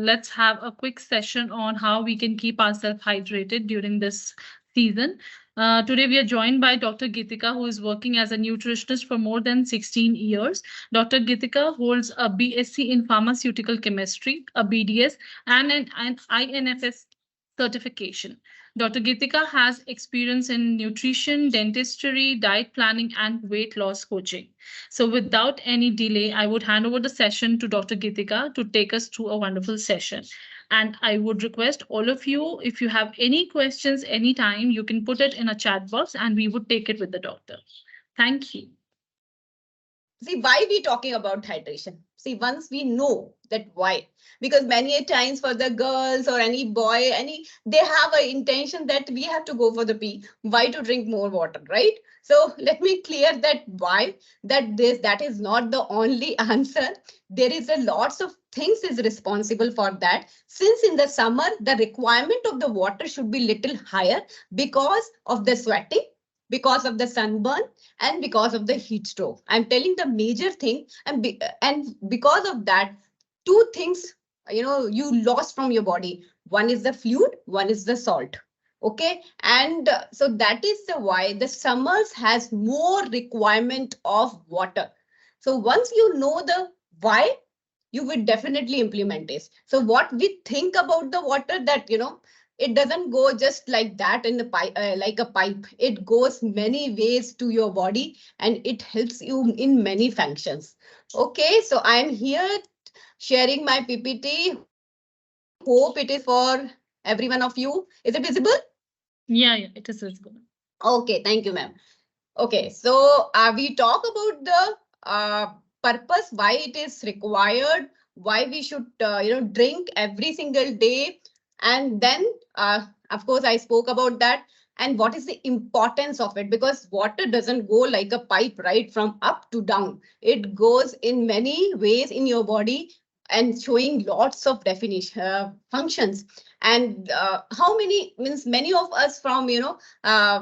let's have a quick session on how we can keep ourselves hydrated during this season. Today, we are joined by Dr. Gitika, who is working as a nutritionist for more than 16 years. Dr. Gitika holds a BSc in pharmaceutical chemistry, a BDS, and an INFS certification. Dr. Gitika has experience in nutrition, dentistry, diet planning, and weight loss coaching. So, without any delay, I would hand over the session to Dr. Gitika to take us through a wonderful session. And I would request all of you, if you have any questions anytime, you can put it in a chat box and we would take it with the doctor. Thank you. See, why we talking about hydration? See, once we know that why, because many a times for the girls or any boy, they have an intention that we have to go for the pee. Why to drink more water, right? So let me clear that why that is not the only answer. There is a lots of things is responsible for that. Since in the summer the requirement of the water should be little higher because of the sweating, because of the sunburn, and because of the heat stroke. I'm telling the major thing, and because of that, two things you lost from your body. One is the fluid, one is the salt. Okay, and so that is the why the summers has more requirement of water. So once you know the why, you will definitely implement this. So what we think about the water, that it doesn't go just like that in the pipe, like a pipe. It goes many ways to your body and it helps you in many functions. Okay, so I'm here sharing my PPT. Hope it is for every one of you. Is it visible? Yeah, it is visible. Okay, thank you, ma'am. Okay, so we talk about the purpose, why it is required, why we should drink every single day, and then of course I spoke about that, and what is the importance of it, because water doesn't go like a pipe, right, from up to down. It goes in many ways in your body and showing lots of definition functions. And how many means many of us from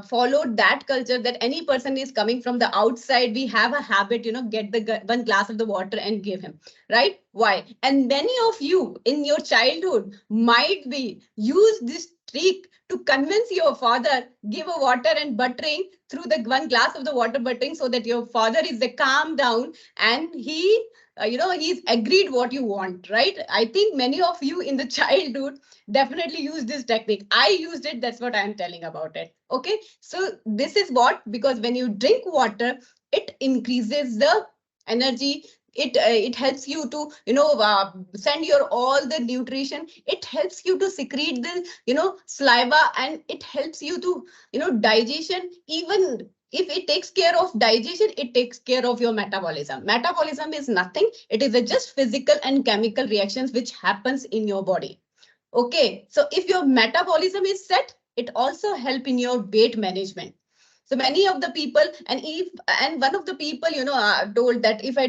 followed that culture, that any person is coming from the outside, we have a habit, get the one glass of the water and give him, right? Why? And many of you in your childhood might be use this trick to convince your father, give a water and buttering through the one glass of the water buttering, so that your father is the calm down and he he's agreed what you want, right? I think many of you in the childhood definitely use this technique. I used it. That's what I'm telling about it. Okay. So this is what, because when you drink water, it increases the energy. It helps you to send your all the nutrition. It helps you to secrete the saliva, and it helps you to digestion. Even if it takes care of digestion, it takes care of your metabolism. Metabolism is nothing. It is a just physical and chemical reactions which happens in your body. Okay, so if your metabolism is set, it also help in your weight management. So many of the people, and one of the people, told that if I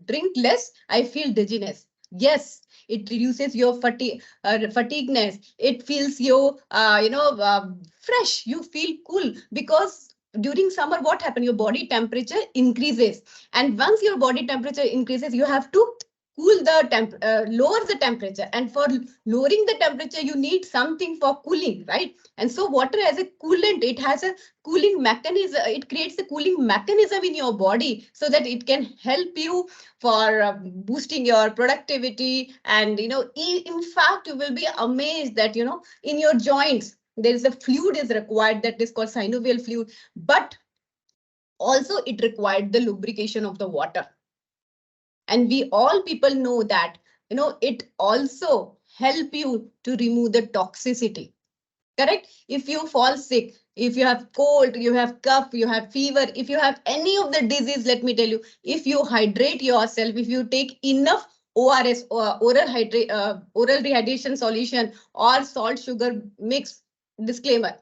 drink less, I feel dizziness. Yes, it reduces your fatigueness. It feels you, fresh. You feel cool, because during summer, what happens? Your body temperature increases, and once your body temperature increases, you have to lower the temperature, and for lowering the temperature you need something for cooling, right? And so water as a coolant, it has a cooling mechanism. It creates a cooling mechanism in your body, so that it can help you for boosting your productivity. And in fact, you will be amazed that in your joints there is a fluid is required, that is called synovial fluid, but also it required the lubrication of the water. And we all people know that it also help you to remove the toxicity. Correct? If you fall sick, if you have cold, you have cough, you have fever, if you have any of the disease, let me tell you, if you hydrate yourself, if you take enough ORS or oral rehydration solution or salt sugar mix, disclaimer,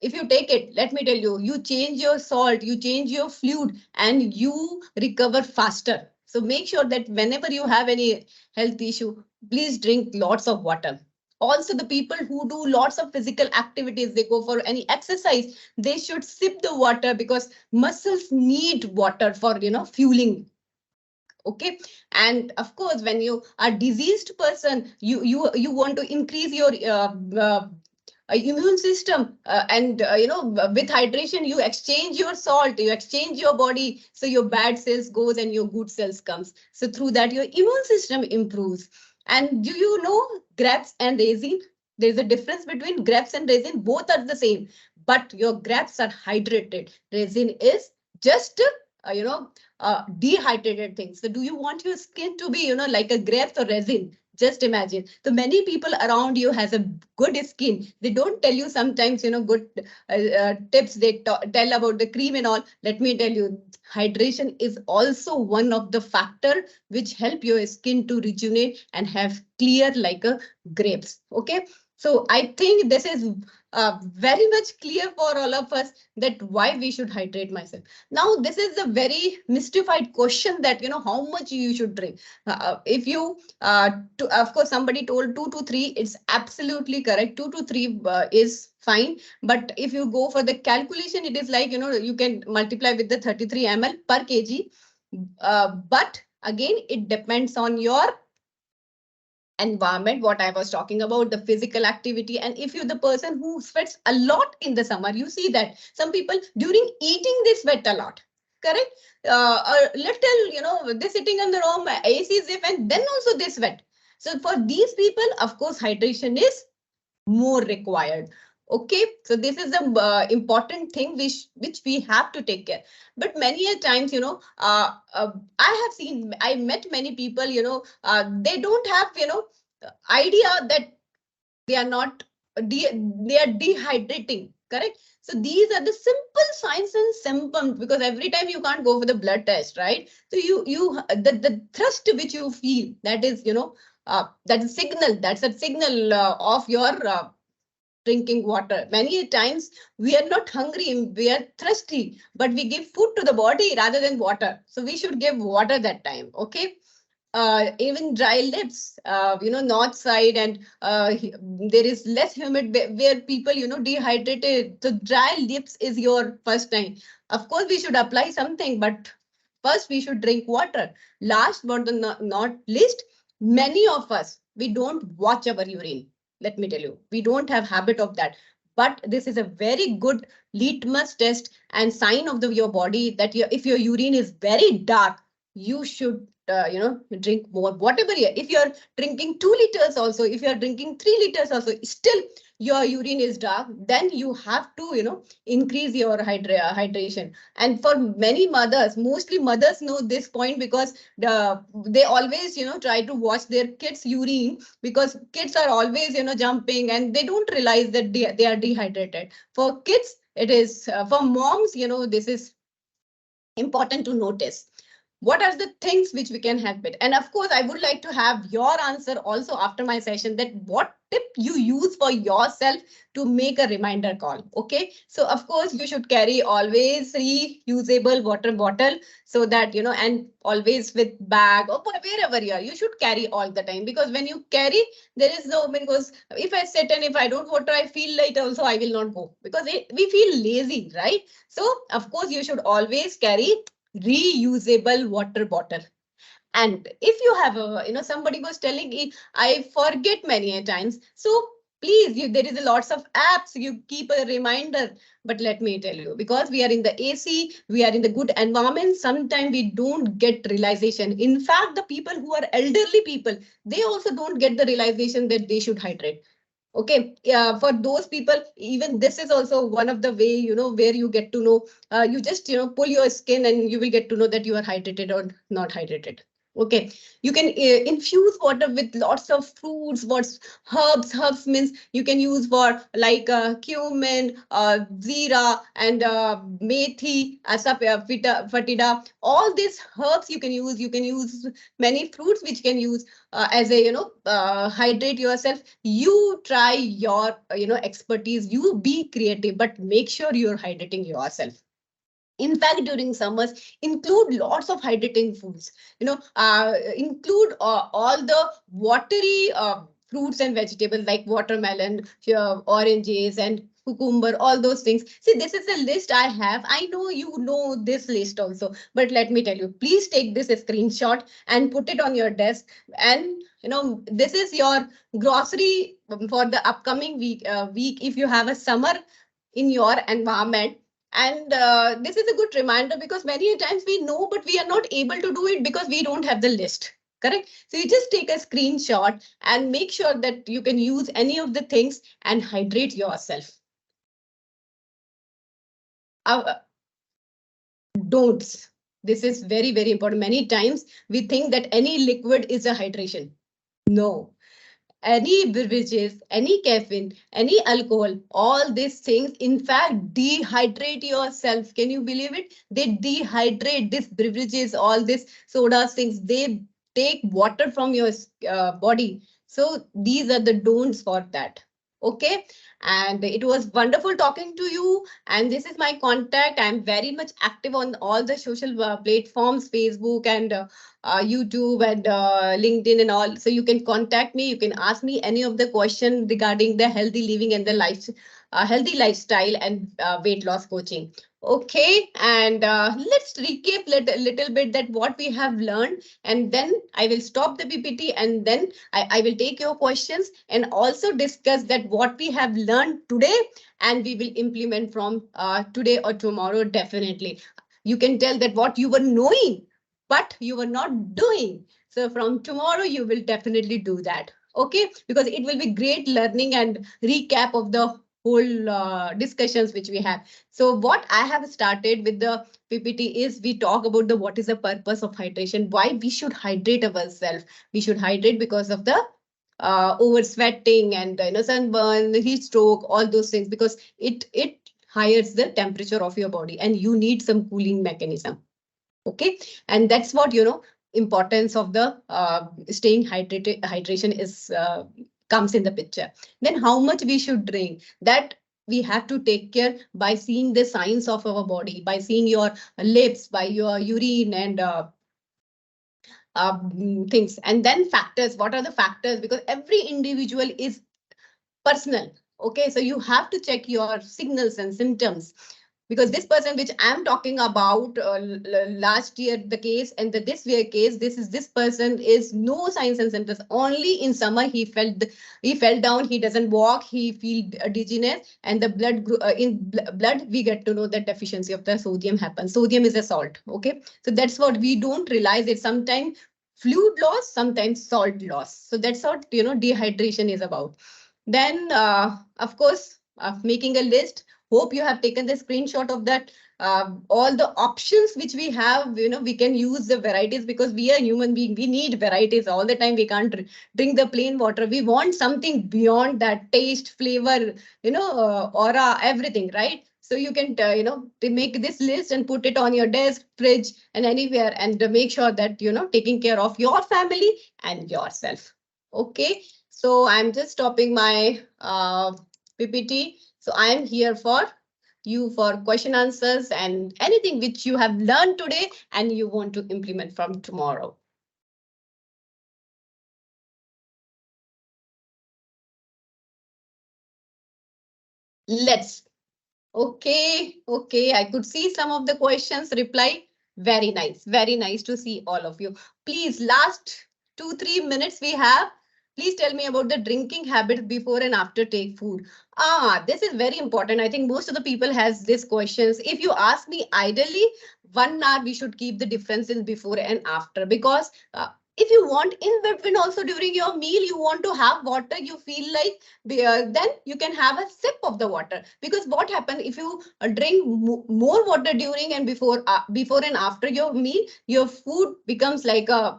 if you take it, let me tell you, you change your salt, you change your fluid, and you recover faster. So make sure that whenever you have any health issue, please drink lots of water. Also, the people who do lots of physical activities, they go for any exercise, they should sip the water, because muscles need water for fueling. Okay, and of course, when you are diseased person, you want to increase your immune system, and with hydration you exchange your salt, you exchange your body, so your bad cells goes and your good cells comes, so through that your immune system improves. And do you know grapes and raisin? There's a difference between grapes and raisin. Both are the same, but your grapes are hydrated, raisin is just dehydrated things. So do you want your skin to be like a grapes or resin? Just imagine. So many people around you has a good skin. They don't tell you sometimes, good tips. They tell about the cream and all. Let me tell you, hydration is also one of the factor which help your skin to rejuvenate and have clear like a grapes. Okay. So I think this is very much clear for all of us that why we should hydrate myself. Now, this is a very mystified question that, how much you should drink. If you, of course, somebody told 2 to 3, it's absolutely correct. 2 to 3 is fine. But if you go for the calculation, it is like, you can multiply with the 33 ml per kg. But again, it depends on your environment, what I was talking about, the physical activity. And if you're the person who sweats a lot in the summer, you see that some people during eating they sweat a lot. Correct? A little, they're sitting in the room, AC is if, and then also they sweat. So for these people, of course, hydration is more required. Okay, so this is the important thing which we have to take care. But many a times, I met many people, they don't have, idea that they are not, they are dehydrating. Correct. So these are the simple signs and symptoms, because every time you can't go for the blood test, right? So the thrust which you feel, that is, that is signal, that's a signal of your drinking water. Many times we are not hungry, we are thirsty, but we give food to the body rather than water. So we should give water that time. Okay. Even dry lips, north side, and there is less humid where people, dehydrated. So dry lips is your first time. Of course, we should apply something, but first we should drink water. Last but not least, many of us, we don't watch our urine. Let me tell you, we don't have habit of that. But this is a very good litmus test and sign of your body that if your urine is very dark, you should drink more. Whatever, if you're drinking 2 liters also, if you're drinking 3 liters also, still your urine is dark, then you have to increase your hydration. And for many mothers, mostly mothers know this point, because they always try to watch their kids urine, because kids are always jumping and they don't realize that they are dehydrated. For kids it is, for moms, this is important to notice. What are the things which we can help it? And of course, I would like to have your answer also after my session, that what tip you use for yourself to make a reminder call. Okay, so of course you should carry always reusable water bottle, so that and always with bag or wherever you are, you should carry all the time, because when you carry, there is no, because if I sit and if I don't water, I feel like also I will not go, because we feel lazy, right? So of course you should always carry reusable water bottle. And if you have a, somebody was telling me, I forget many a times. So please, there is a lots of apps, you keep a reminder. But let me tell you, because we are in the AC, we are in the good environment, sometimes we don't get realization. In fact, the people who are elderly people, they also don't get the realization that they should hydrate. Okay, yeah, for those people, even this is also one of the way, where you get to know, you just, pull your skin and you will get to know that you are hydrated or not hydrated. Okay, you can infuse water with lots of fruits. What's herbs means you can use for like cumin, zira, and methi, fatida. All these herbs you can use. You can use many fruits which can use as a hydrate yourself. You try your expertise. You be creative, but make sure you're hydrating yourself. In fact, during summers, include lots of hydrating foods. Include all the watery fruits and vegetables like watermelon, oranges, and cucumber, all those things. See, this is the list I have. I know you know this list also, but let me tell you, please take this screenshot and put it on your desk. And this is your grocery for the upcoming week if you have a summer in your environment. And this is a good reminder, because many times we know, but we are not able to do it because we don't have the list. Correct. So you just take a screenshot and make sure that you can use any of the things and hydrate yourself. Uh, don'ts. This is very, very important. Many times we think that any liquid is a hydration. No. Any beverages, any caffeine, any alcohol, all these things, in fact, dehydrate yourself. Can you believe it? They dehydrate these beverages, all these soda things. They take water from your body. So these are the don'ts for that. Okay. And it was wonderful talking to you. And this is my contact. I'm very much active on all the social platforms, Facebook and YouTube and LinkedIn and all. So you can contact me. You can ask me any of the question regarding the healthy living and the healthy lifestyle and weight loss coaching. Okay, and let's recap a little bit that what we have learned, and then I will stop the PPT, and then I will take your questions and also discuss that what we have learned today, and we will implement from today or tomorrow. Definitely, you can tell that what you were knowing but you were not doing. So from tomorrow, you will definitely do that. Okay, because it will be great learning and recap of the whole discussions which we have. So what I have started with the PPT is we talk about the what is the purpose of hydration, why we should hydrate ourselves. We should hydrate because of the over sweating and sunburn, heat stroke, all those things, because it higher the temperature of your body and you need some cooling mechanism. Okay, and that's what importance of the staying hydrated. Hydration is comes in the picture. Then how much we should drink, that we have to take care by seeing the signs of our body, by seeing your lips, by your urine and things. And then factors, what are the factors, because every individual is personal. Okay, so you have to check your signals and symptoms, because this person which I'm talking about last year the case and this year case, this person is no signs and symptoms. Only in summer he fell down, he doesn't walk, he feel dizziness, and the blood we get to know that deficiency of the sodium happens. Sodium is a salt. Okay, so that's what we don't realize it. Sometimes fluid loss, sometimes salt loss. So that's what dehydration is about. Then of course making a list. Hope you have taken the screenshot of that. All the options which we have, we can use the varieties, because we are human being. We need varieties all the time. We can't drink the plain water. We want something beyond that, taste, flavor, aura, everything, right? So you can, to make this list and put it on your desk, fridge, and anywhere, and make sure that, taking care of your family and yourself. Okay. So I'm just stopping my PPT. So I am here for you for question answers and anything which you have learned today and you want to implement from tomorrow. Let's. Okay. I could see some of the questions reply. Very nice. Very nice to see all of you. Please, last 2-3 minutes we have. Please tell me about the drinking habits before and after take food. This is very important. I think most of the people has these questions. If you ask me, ideally, 1 hour we should keep the differences before and after, because if you want in between also during your meal, you want to have water, you feel like then you can have a sip of the water. Because what happens if you drink more water during and before and after your meal, your food becomes like a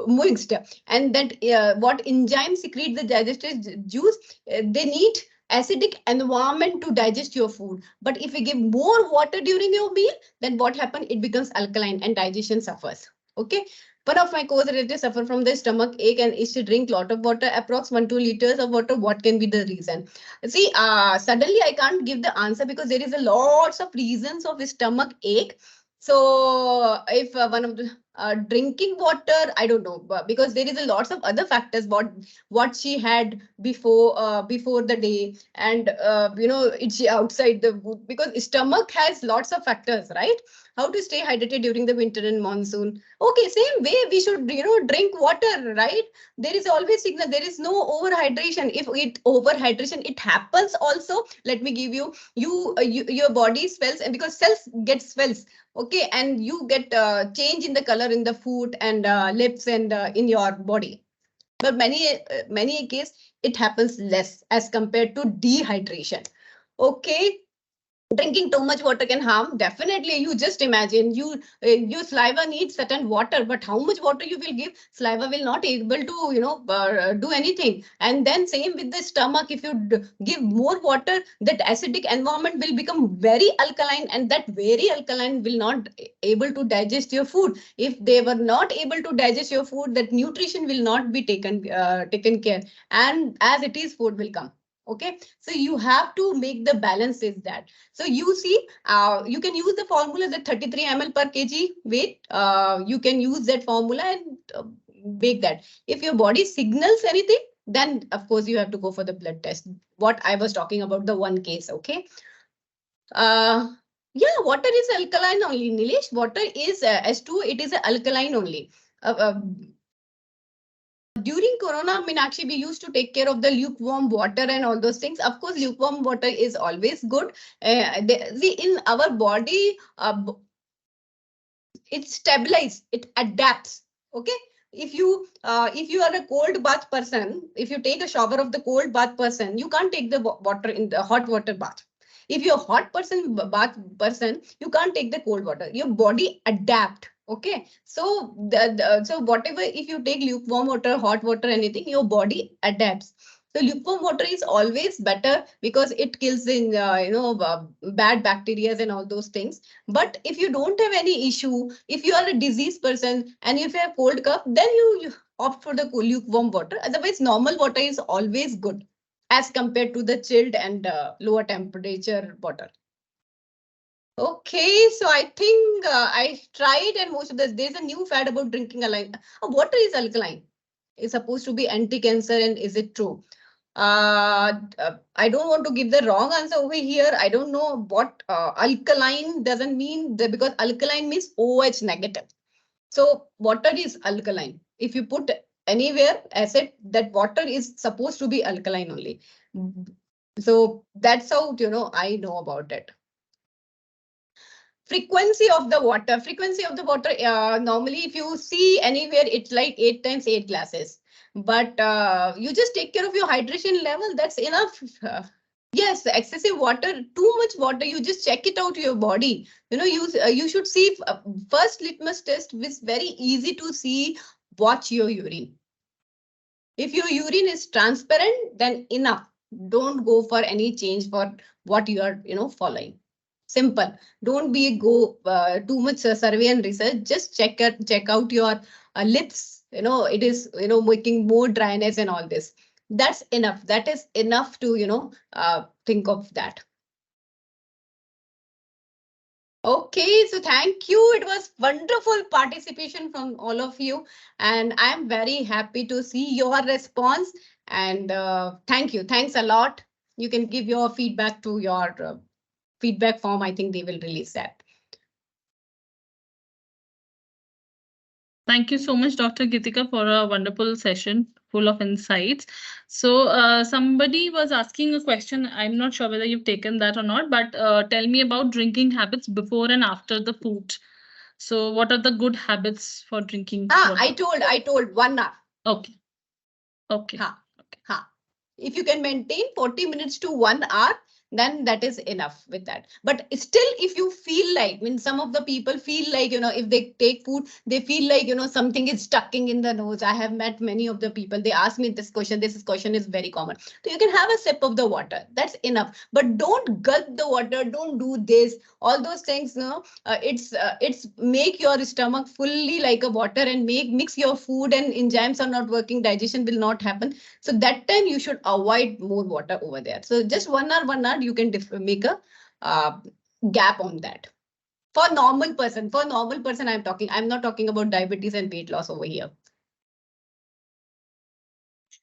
moist, and that what enzymes secrete the digestive juice, they need acidic environment to digest your food. But if you give more water during your meal, then what happens, it becomes alkaline and digestion suffers. Okay, one of my co-relatives suffer from the stomach ache and is to drink lot of water, approx 1-2 liters of water. What can be the reason? See, suddenly I can't give the answer, because there is a lots of reasons of stomach ache. So if one of the drinking water, I don't know, but because there is a lots of other factors what she had before the day, and it's outside the food, because stomach has lots of factors, right? How to stay hydrated during the winter and monsoon. Okay, same way we should drink water, right? There is always signal, there is no overhydration. If it overhydration it happens also, let me give you, your body swells, and because cells get swells, okay, and you get change in the color in the foot and lips and in your body. But many a case it happens less as compared to dehydration. Okay, drinking too much water can harm, definitely. You just imagine, your saliva needs certain water, but how much water you will give, saliva will not able to do anything. And then same with the stomach, if you give more water, that acidic environment will become very alkaline, and that very alkaline will not able to digest your food. If they were not able to digest your food, that nutrition will not be taken care, and as it is, food will come. Okay, so you have to make the balance is that. So you see, you can use the formula that 33 ml per kg weight. You can use that formula and make that. If your body signals anything, then of course you have to go for the blood test. What I was talking about, the one case, okay? Yeah, water is alkaline only, Nilesh. Water is H2, it is alkaline only. During Corona, Meenakshi, we used to take care of the lukewarm water and all those things. Of course, lukewarm water is always good. See, in our body, it stabilizes, it adapts. Okay. If you are a cold bath person, if you take a shower of the cold bath person, you can't take the water in the hot water bath. If you're a hot bath person, you can't take the cold water. Your body adapt. Okay, so so whatever, if you take lukewarm water, hot water, anything, your body adapts. So lukewarm water is always better because it kills in bad bacteria and all those things. But if you don't have any issue, if you are a diseased person and if you have cold cough, then you opt for the lukewarm water. Otherwise, normal water is always good as compared to the chilled and lower temperature water. Okay, so I think I tried, and most of there's a new fad about drinking alkaline. Water is alkaline. It's supposed to be anti-cancer, and is it true? I don't want to give the wrong answer over here. I don't know what alkaline doesn't mean, because alkaline means OH negative. So water is alkaline. If you put anywhere acid, that water is supposed to be alkaline only. So that's how I know about it. Frequency of the water. Normally, if you see anywhere, it's like 8 times 8 glasses. But you just take care of your hydration level. That's enough. Yes, excessive water, too much water. You just check it out your body. You should see first litmus test, which is very easy to see. Watch your urine. If your urine is transparent, then enough. Don't go for any change for what you are following. Simple. Don't be go too much survey and research. Just check out your lips. It is making more dryness and all this. That's enough. That is enough to think of that. Okay, so thank you. It was wonderful participation from all of you, and I'm very happy to see your response. And thank you. Thanks a lot. You can give your feedback to your feedback form. I think they will release that. Thank you so much, Dr. Gitika, for a wonderful session full of insights. So somebody was asking a question. I'm not sure whether you've taken that or not, but tell me about drinking habits before and after the food. So what are the good habits for drinking water? I told 1 hour. Okay. Okay. Okay. If you can maintain 40 minutes to 1 hour, then that is enough with that. But still, if you feel like, some of the people feel like, if they take food, they feel like, something is stucking in the nose. I have met many of the people. They ask me this question. This question is very common. So you can have a sip of the water. That's enough. But don't gulp the water. Don't do this. All those things, it's make your stomach fully like a water and mix your food, and enzymes are not working. Digestion will not happen. So that time you should avoid more water over there. So just 1 hour, you can make a gap on that. For normal person, I'm talking. I'm not talking about diabetes and weight loss over here.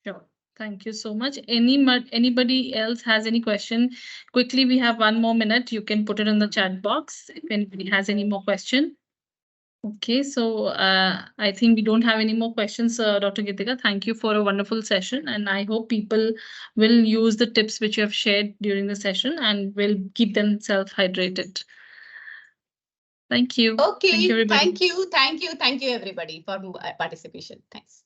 Sure. Thank you so much. Anybody else has any question? Quickly, we have 1 more minute. You can put it in the chat box if anybody has any more question. Okay, so I think we don't have any more questions, Dr. Geetika. Thank you for a wonderful session, and I hope people will use the tips which you have shared during the session and will keep themselves hydrated. Thank you. Okay, Thank you, everybody. thank you everybody for participation. Thanks.